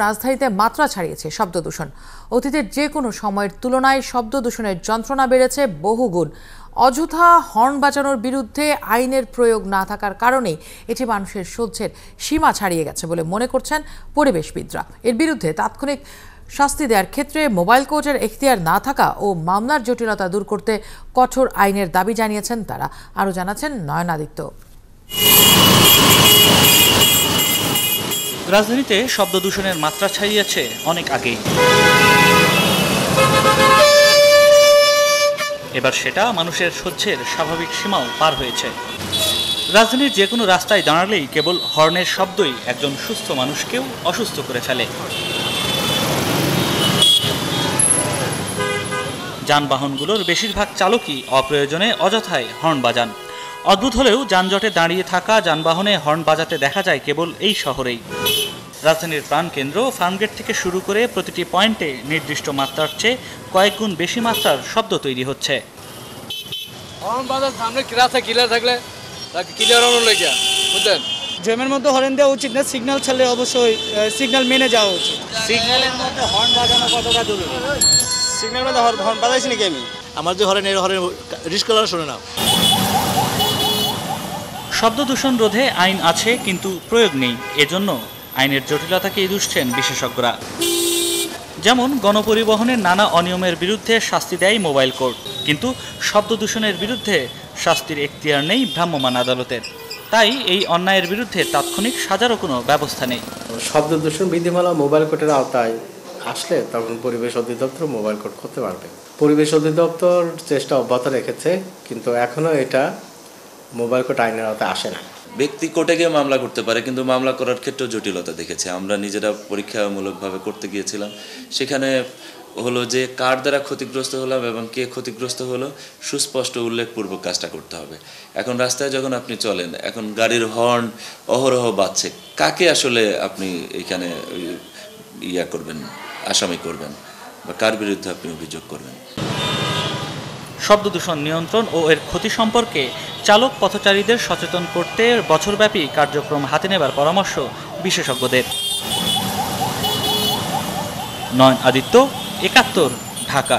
রাজধানীতে মাত্রা ছাড়িয়েছে শব্দ দূষণ। অতীতের যে কোনো সময়ের তুলনায় শব্দ দূষণের যন্ত্রণা বেড়েছে বহুগুণ। অযথা হর্ন বাজানোর বিরুদ্ধে আইনের প্রয়োগ না থাকার কারণে এটি মানুষের সহ্যের সীমা ছাড়িয়ে গেছে বলে মনে করছেন পরিবেশবিদরা। এর বিরুদ্ধে তাৎক্ষণিক শাস্তি দেওয়ার ক্ষেত্রে মোবাইল কোর্টের এখতিয়ার না থাকা ও মামলার জটিলতা দূর করতে কঠোর আইনের দাবি জানিয়েছেন তারা। আরও জানাচ্ছেন নয়নাদিত্য। রাজধানীতে শব্দ দূষণের মাত্রা ছাড়িয়েছে অনেক আগেই। এবার সেটা মানুষের সহ্যের স্বাভাবিক সীমাও পার হয়েছে। রাজধানীর যে কোনো রাস্তায় দাঁড়ালেই কেবল হর্নের শব্দই একজন সুস্থ মানুষকেও অসুস্থ করে ফেলে। যানবাহনগুলোর বেশিরভাগ চালকই অপ্রয়োজনে অযথায় হর্ন বাজান। অদ্ভুত হলেও যানজটে দাঁড়িয়ে থাকা যানবাহনে হর্ন বাজাতে দেখা যায় কেবল এই শহরেই। রাজধানীর প্রাণকেন্দ্র ফার্মগেট থেকে শুরু করে প্রতিটি পয়েন্টে নির্দিষ্ট মাত্রার চেয়ে কয়েক গুণ বেশি মাত্রার শব্দ তৈরি হচ্ছে। হর্ন বাজার সামনে ক্লিয়ার থাকলে ক্লিয়ার হলো লেগে বুঝলেন, জ্যামের মধ্যে হর্ন দেওয়া উচিত না, সিগন্যাল ছাড়লে অবশ্যই সিগন্যাল মেনে যাওয়া উচিত। সিগন্যালের মধ্যে হর্ন বাজানো কতটা জরুরি? সিগন্যাল মধ্যে হর্ন বাজাইছি নাকি আমি? আমার যে হর্ন রিস্কলার শোনে না। শব্দ দূষণ রোধে আইন আছে কিন্তু প্রয়োগ নেই। এজন্য আইনের জটিলতাকেই দুষছেন বিশেষজ্ঞরা। যেমন গণপরিবহনের নানা অনিয়মের বিরুদ্ধে শাস্তি দেয় মোবাইল কোর্ট, কিন্তু শব্দ দূষণের বিরুদ্ধে শাস্তির এখতিয়ার নেই ভ্রাম্যমাণ আদালতের। তাই এই অন্যায়ের বিরুদ্ধে তাৎক্ষণিক সাজারও কোনো ব্যবস্থা নেই। শব্দ দূষণ বিধিমালা মোবাইল কোর্টের আওতায় আসলে তখন পরিবেশ অধিদপ্তর মোবাইল কোর্ট করতে পারবে। পরিবেশ অধিদপ্তর চেষ্টা অব্যাহত রেখেছে, কিন্তু এখনও এটা মোবাইল কোর্ট আইনের আওতায় আসে না। ব্যক্তি কোর্টে গিয়ে মামলা করতে পারে, কিন্তু মামলা করার ক্ষেত্রেও জটিলতা দেখেছে। আমরা নিজেরা পরীক্ষামূলকভাবে করতে গিয়েছিলাম, সেখানে হলো যে কার দ্বারা ক্ষতিগ্রস্ত হলাম এবং কে ক্ষতিগ্রস্ত হলো সুস্পষ্ট উল্লেখপূর্বক কাজটা করতে হবে। এখন রাস্তায় যখন আপনি চলেন, এখন গাড়ির হর্ন অহরহ বাজছে, কাকে আসলে আপনি এখানে করবেন, আসামি করবেন বা কার বিরুদ্ধে আপনি অভিযোগ করবেন? শব্দ দূষণ নিয়ন্ত্রণ ও এর ক্ষতি সম্পর্কে চালক পথচারীদের সচেতন করতে বছরব্যাপী কার্যক্রম হাতে নেবার পরামর্শ বিশেষজ্ঞদের। নয়নাদিত্য, ৭১, ঢাকা।